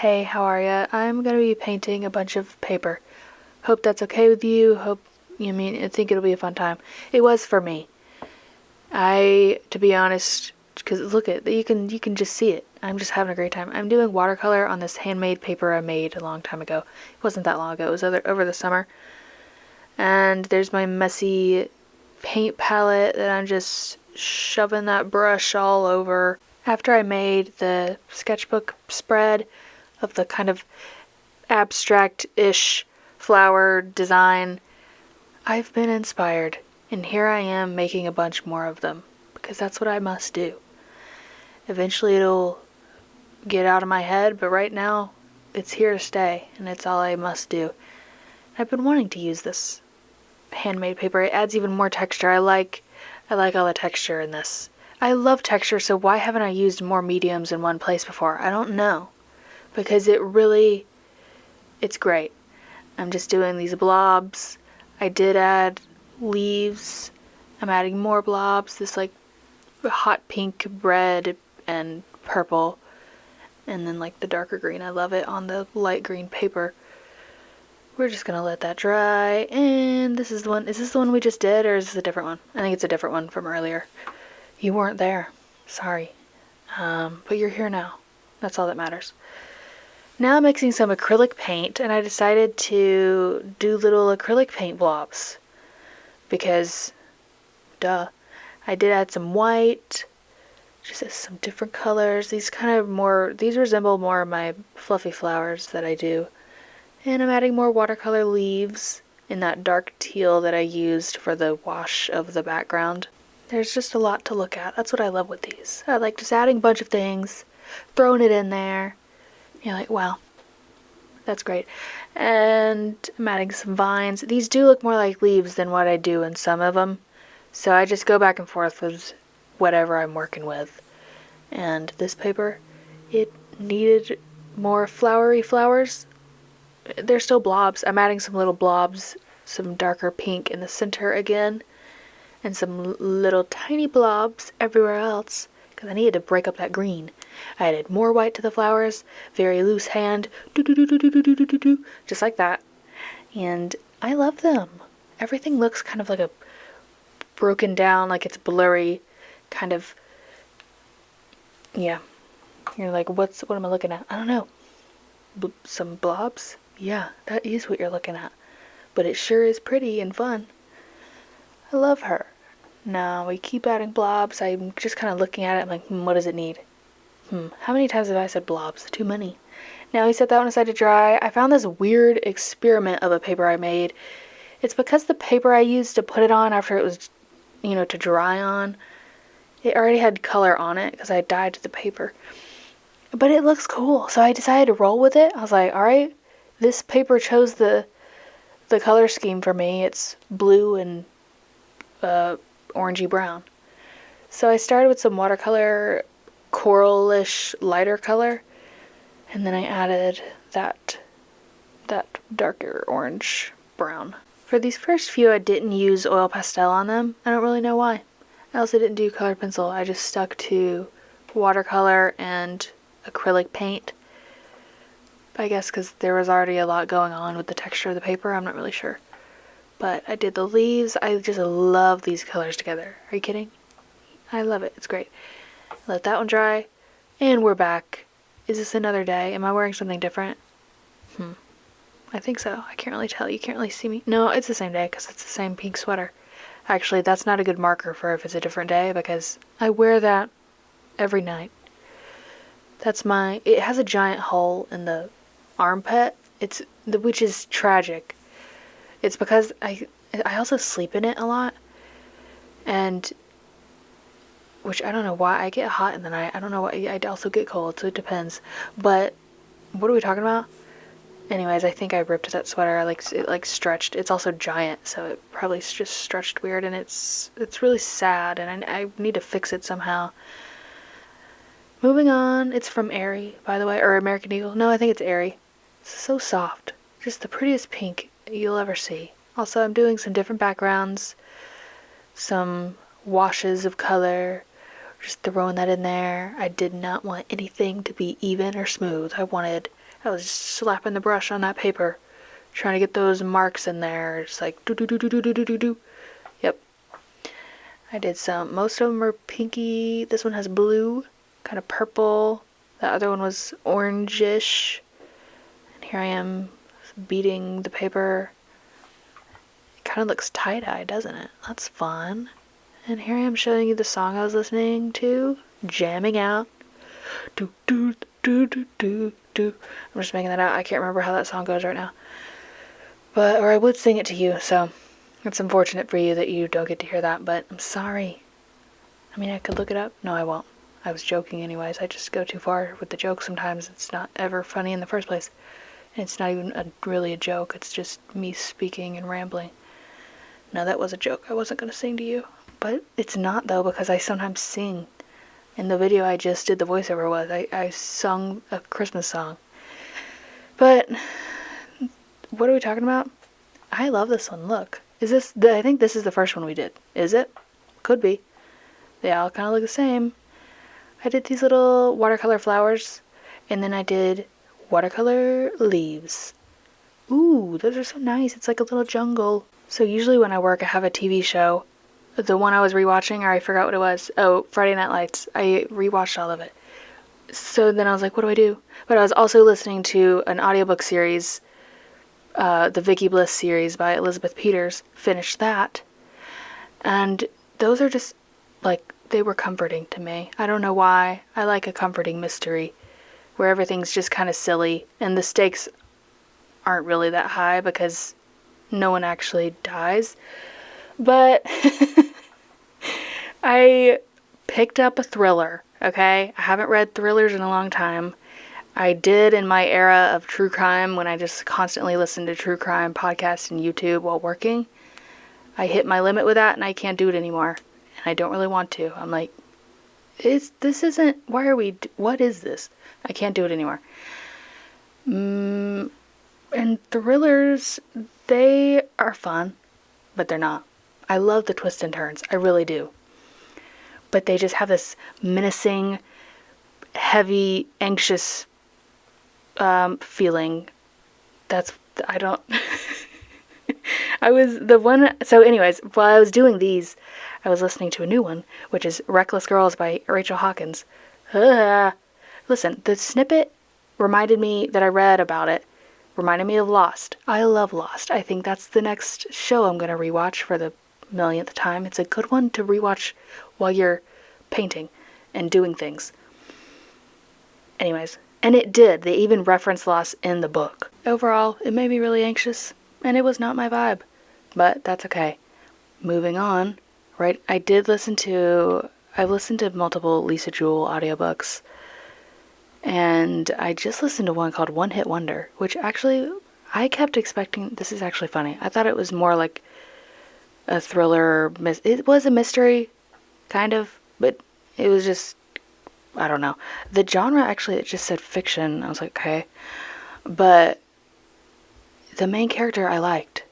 Hey, how are ya? I'm gonna be painting a bunch of paper. Hope that's okay with you. I think it'll be a fun time. It was for me. To be honest, because look at you can just see it. I'm just having a great time. I'm doing watercolor on this handmade paper I made a long time ago. It wasn't that long ago. It was over the summer. And there's my messy paint palette that I'm just shoving that brush all over. After I made the sketchbook spread of the kind of abstract-ish flower design, I've been inspired, and here I am making a bunch more of them, because that's what I must do. Eventually it'll get out of my head, but right now it's here to stay, and it's all I must do. I've been wanting to use this handmade paper. It adds even more texture. I like all the texture in this. I love texture, so why haven't I used more mediums in one place before? I don't know. Because it's great. I'm just doing these blobs. I did add leaves. I'm adding more blobs. This like hot pink, red, and purple. And then like the darker green. I love it on the light green paper. We're just gonna let that dry. And this is the one. Is this the one we just did, or is this a different one? I think it's a different one from earlier. You weren't there. Sorry. But you're here now. That's all that matters. Now I'm mixing some acrylic paint, and I decided to do little acrylic paint blobs. Because, duh. I did add some white, just some different colors. These resemble more of my fluffy flowers that I do. And I'm adding more watercolor leaves in that dark teal that I used for the wash of the background. There's just a lot to look at. That's what I love with these. I like just adding a bunch of things, throwing it in there. You're like, wow, that's great. And I'm adding some vines. These do look more like leaves than what I do in some of them. So I just go back and forth with whatever I'm working with. And this paper, it needed more flowery flowers. They're still blobs. I'm adding some little blobs, some darker pink in the center again, and some little tiny blobs everywhere else, because I needed to break up that green. I added more white to the flowers, very loose hand, just like that. And I love them. Everything looks kind of like a broken down, like it's blurry, kind of, yeah. You're like, what am I looking at? I don't know. Some blobs? Yeah, that is what you're looking at. But it sure is pretty and fun. I love her. Now we keep adding blobs. I'm just kind of looking at it. I'm like, what does it need? How many times have I said blobs? Too many. Now we set that one aside to dry. I found this weird experiment of a paper I made. It's because the paper I used to put it on after it was, to dry on, it already had color on it because I dyed the paper. But it looks cool, so I decided to roll with it. I was like, alright, this paper chose the color scheme for me. It's blue and orangey brown. So I started with some watercolor, coralish lighter color, and then I added that darker orange brown. For these first few I didn't use oil pastel on them. I don't really know why. I also didn't do colored pencil. I just stuck to watercolor and acrylic paint. I guess because there was already a lot going on with the texture of the paper. I'm not really sure. But I did the leaves. I just love these colors together. Are you kidding? I love it. It's great. Let that one dry. And we're back. Is this another day? Am I wearing something different? I think so. I can't really tell. You can't really see me. No, it's the same day because it's the same pink sweater. Actually, that's not a good marker for if it's a different day because I wear that every night. It has a giant hole in the armpit. Which is tragic. It's because I also sleep in it a lot. And which I don't know why. I get hot in the night. I don't know why. I also get cold, so it depends. But what are we talking about? Anyways, I think I ripped that sweater. It stretched. It's also giant, so it probably just stretched weird, and it's really sad, and I need to fix it somehow. Moving on. It's from Aerie, by the way, or American Eagle. No, I think it's Aerie. It's so soft. Just the prettiest pink you'll ever see. Also, I'm doing some different backgrounds, some washes of color, just throwing that in there. I did not want anything to be even or smooth. I wanted I was just slapping the brush on that paper, trying to get those marks in there. It's like do do do do do do do do. Yep. I did some. Most of them are pinky. This one has blue, kind of purple. The other one was orangish. And here I am beating the paper. It kind of looks tie-dye, doesn't it? That's fun. And here I am showing you the song I was listening to, jamming out. Do do do do do do. I'm just making that out. I can't remember how that song goes right now. Or I would sing it to you, so it's unfortunate for you that you don't get to hear that, but I'm sorry. I mean, I could look it up. No, I won't. I was joking anyways. I just go too far with the joke sometimes. It's not ever funny in the first place. And it's not even really a joke. It's just me speaking and rambling. No, that was a joke. I wasn't going to sing to you. But it's not, though, because I sometimes sing. In the video I just did the voiceover with, I sung a Christmas song. But what are we talking about? I love this one. Look. I think this is the first one we did. Is it? Could be. They all kind of look the same. I did these little watercolor flowers, and then I did watercolor leaves. Ooh, those are so nice. It's like a little jungle. So usually when I work, I have a TV show. The one I was rewatching, or I forgot what it was. Oh, Friday Night Lights. I rewatched all of it. So then I was like, what do I do? But I was also listening to an audiobook series, the Vicky Bliss series by Elizabeth Peters. Finished that. And those are just, like, they were comforting to me. I don't know why. I like a comforting mystery where everything's just kind of silly and the stakes aren't really that high because no one actually dies. But I picked up a thriller, okay? I haven't read thrillers in a long time. I did in my era of true crime when I just constantly listened to true crime podcasts and YouTube while working. I hit my limit with that and I can't do it anymore. And I don't really want to. I'm like, what is this? I can't do it anymore. And thrillers, they are fun, but they're not. I love the twists and turns. I really do. But they just have this menacing, heavy, anxious feeling. I don't... So anyways, while I was doing these, I was listening to a new one, which is Reckless Girls by Rachel Hawkins. Listen, the snippet reminded me that I read about it, reminded me of Lost. I love Lost. I think that's the next show I'm going to rewatch for the millionth time. It's a good one to rewatch while you're painting and doing things. Anyways, and it did. They even referenced Lost in the book. Overall, it made me really anxious, and it was not my vibe. But that's okay. Moving on, right? I've listened to multiple Lisa Jewell audiobooks, and I just listened to one called One Hit Wonder, which actually, I kept expecting, this is actually funny, I thought it was more like a thriller, it was a mystery, kind of, but it was just, I don't know. The genre, actually, it just said fiction. I was like, okay. But the main character I liked.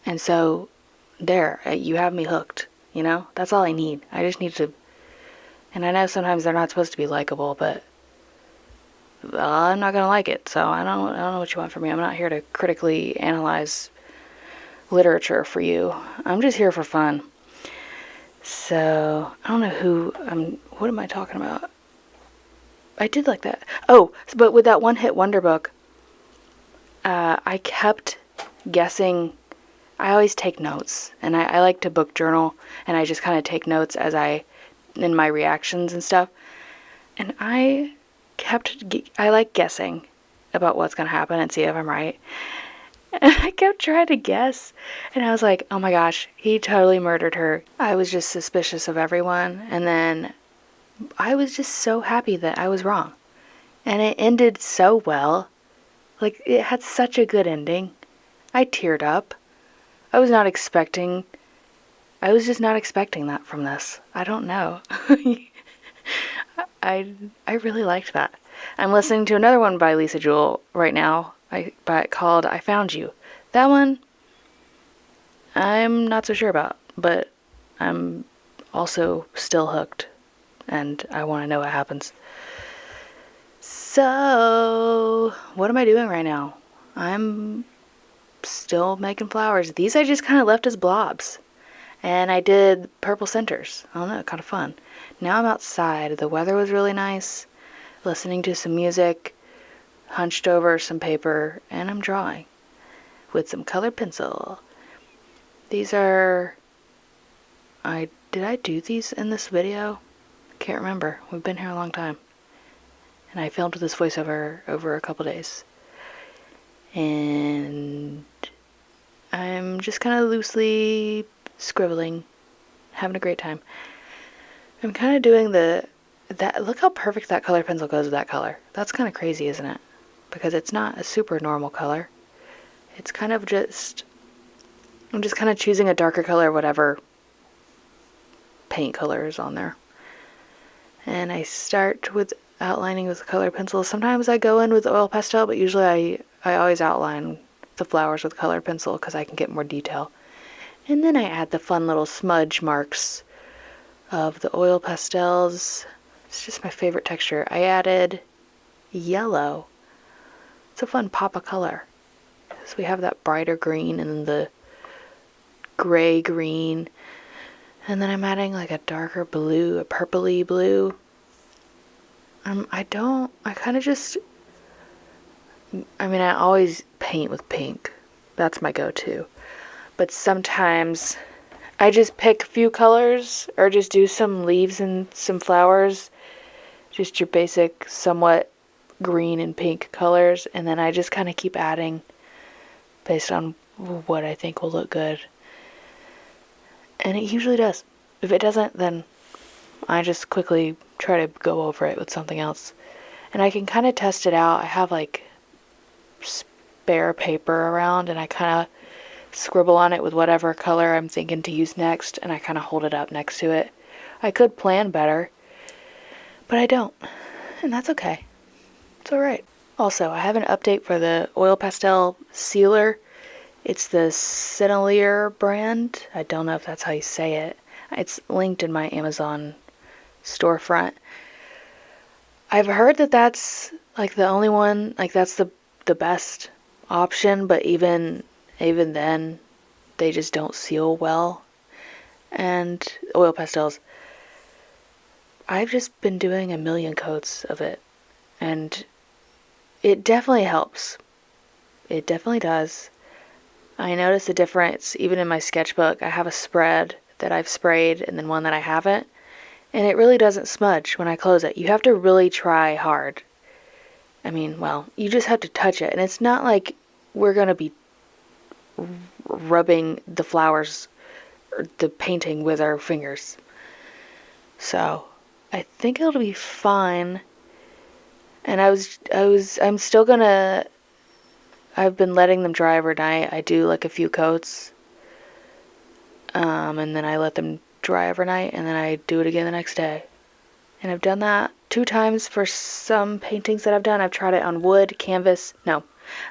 And so, there, you have me hooked, you know? That's all I need. I just need to... And I know sometimes they're not supposed to be likable, but I'm not gonna like it, so I don't know what you want from me. I'm not here to critically analyze literature for you. I'm just here for fun. So, I don't know what am I talking about? I did like that. Oh, but with that One Hit Wonder book, I kept guessing. I always take notes, and I like to book journal, and I just kind of take notes in my reactions and stuff. And I like guessing about what's going to happen and see if I'm right. And I kept trying to guess, and I was like, oh my gosh, he totally murdered her. I was just suspicious of everyone, and then I was just so happy that I was wrong. And it ended so well. Like, it had such a good ending. I teared up. I was just not expecting that from this. I don't know. I really liked that. I'm listening to another one by Lisa Jewell right now, called I Found You. That one, I'm not so sure about, but I'm also still hooked, and I want to know what happens. So, what am I doing right now? I'm still making flowers. These I just kind of left as blobs. And I did purple centers. I don't know, kind of fun. Now I'm outside. The weather was really nice. Listening to some music, hunched over some paper, and I'm drawing with some colored pencil. These are... Did I do these in this video? Can't remember. We've been here a long time. And I filmed this voiceover over a couple days. And I'm just kind of loosely scribbling, having a great time. I'm kind of doing look how perfect that colored pencil goes with that color. That's kind of crazy, isn't it? Because it's not a super normal color. It's kind of just, I'm just kind of choosing a darker color, whatever paint color is on there. And I start with outlining with colored pencil. Sometimes I go in with oil pastel, but usually I always outline the flowers with colored pencil because I can get more detail. And then I add the fun little smudge marks of the oil pastels. It's just my favorite texture. I added yellow. It's a fun pop of color. So we have that brighter green and the gray green. And then I'm adding like a darker blue, a purpley blue. I always paint with pink. That's my go-to. But sometimes I just pick a few colors or just do some leaves and some flowers. Just your basic, somewhat green and pink colors. And then I just kind of keep adding based on what I think will look good. And it usually does. If it doesn't, then I just quickly try to go over it with something else. And I can kind of test it out. I have like spare paper around and I kind of scribble on it with whatever color I'm thinking to use next, and I kind of hold it up next to it. I could plan better, but I don't. And that's okay. It's alright. Also, I have an update for the oil pastel sealer. It's the Sennelier brand. I don't know if that's how you say it. It's linked in my Amazon storefront. I've heard that that's like the only one, like that's the best option, but even then they just don't seal well. And oil pastels, I've just been doing a million coats of it, and it definitely helps. It definitely does. I notice a difference even in my sketchbook. I have a spread that I've sprayed and then one that I haven't. And it really doesn't smudge when I close it. You have to really try hard. You just have to touch it. And it's not like we're going to be rubbing the flowers or the painting with our fingers. So, I think it'll be fine. And I'm still gonna... I've been letting them dry overnight. I do like a few coats. And then I let them dry overnight, and then I do it again the next day. And I've done that 2 times for some paintings that I've done. I've tried it on wood, canvas. No,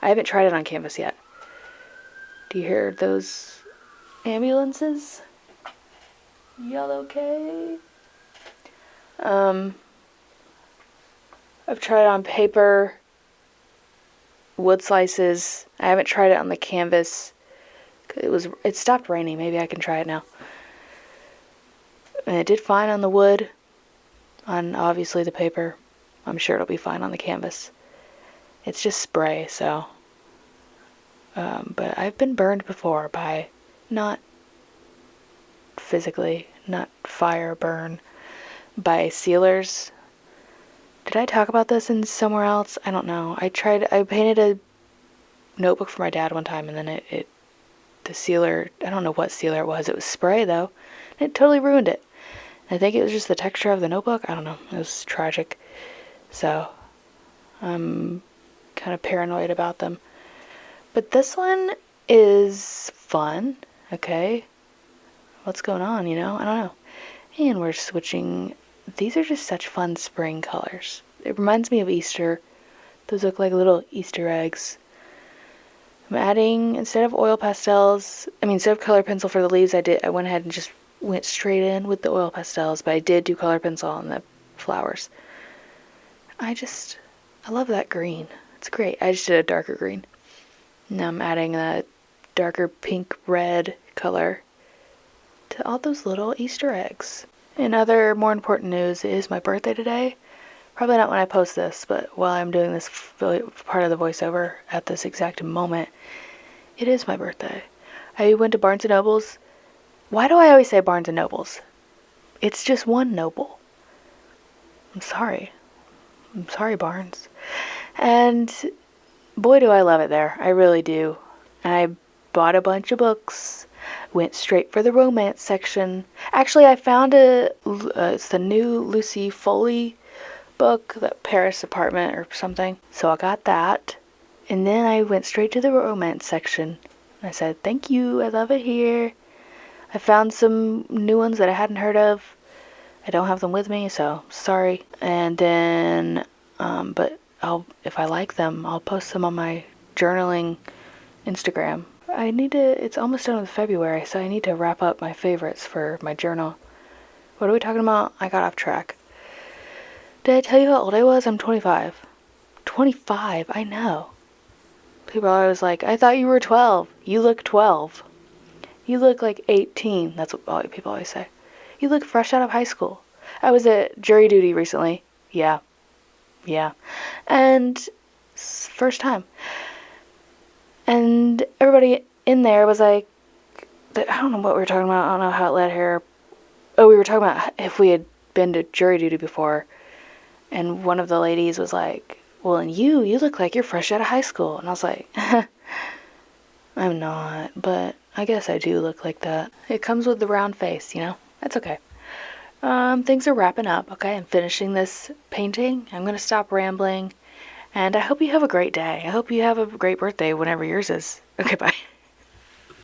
I haven't tried it on canvas yet. Do you hear those ambulances? Yellow K. I've tried it on paper, wood slices. I haven't tried it on the canvas. It stopped raining. Maybe I can try it now. And it did fine on the wood, on obviously the paper. I'm sure it'll be fine on the canvas. It's just spray, so. But I've been burned before by, not physically, not fire burn, by sealers. Did I talk about this in somewhere else? I don't know. I painted a notebook for my dad one time, and then the sealer, I don't know what sealer it was. It was spray, though. And it totally ruined it. I think it was just the texture of the notebook. I don't know. It was tragic. So, I'm kind of paranoid about them. But this one is fun. Okay. What's going on, I don't know. And we're switching. These are just such fun spring colors. It reminds me of Easter. Those look like little Easter eggs. I'm adding, instead of color pencil for the leaves, I went ahead and just went straight in with the oil pastels, but I did do color pencil on the flowers. I just I love that green. It's great. I just did a darker green. Now I'm adding a darker pink red color to all those little Easter eggs. In other more important news, it is my birthday today. Probably not when I post this, but while I'm doing this part of the voiceover at this exact moment, it is my birthday. I went to Barnes & Noble's. Why do I always say Barnes & Noble's? It's just one Noble. I'm sorry. I'm sorry, Barnes. And boy, do I love it there. I really do. I bought a bunch of books. Went straight for the romance section. Actually, I found it's the new Lucy Foley book, the Paris Apartment or something. So I got that. And then I went straight to the romance section. I said, thank you, I love it here. I found some new ones that I hadn't heard of. I don't have them with me, so sorry. And then, but if I like them, I'll post them on my journaling Instagram. It's almost done with February, so I need to wrap up my favorites for my journal. What are we talking about? I got off track. Did I tell you how old I was? I'm 25. 25, I know. People are always like, I thought you were 12. You look 12. You look like 18. That's what people always say. You look fresh out of high school. I was at jury duty recently. Yeah. And first time. And everybody in there was like, I don't know what we were talking about. I don't know how it led here. Oh, we were talking about if we had been to jury duty before. And one of the ladies was like, well, and you look like you're fresh out of high school. And I was like, I'm not, but I guess I do look like that. It comes with the round face, you know? That's okay. Things are wrapping up, okay? I'm finishing this painting. I'm going to stop rambling. And I hope you have a great day. I hope you have a great birthday whenever yours is. Okay, bye.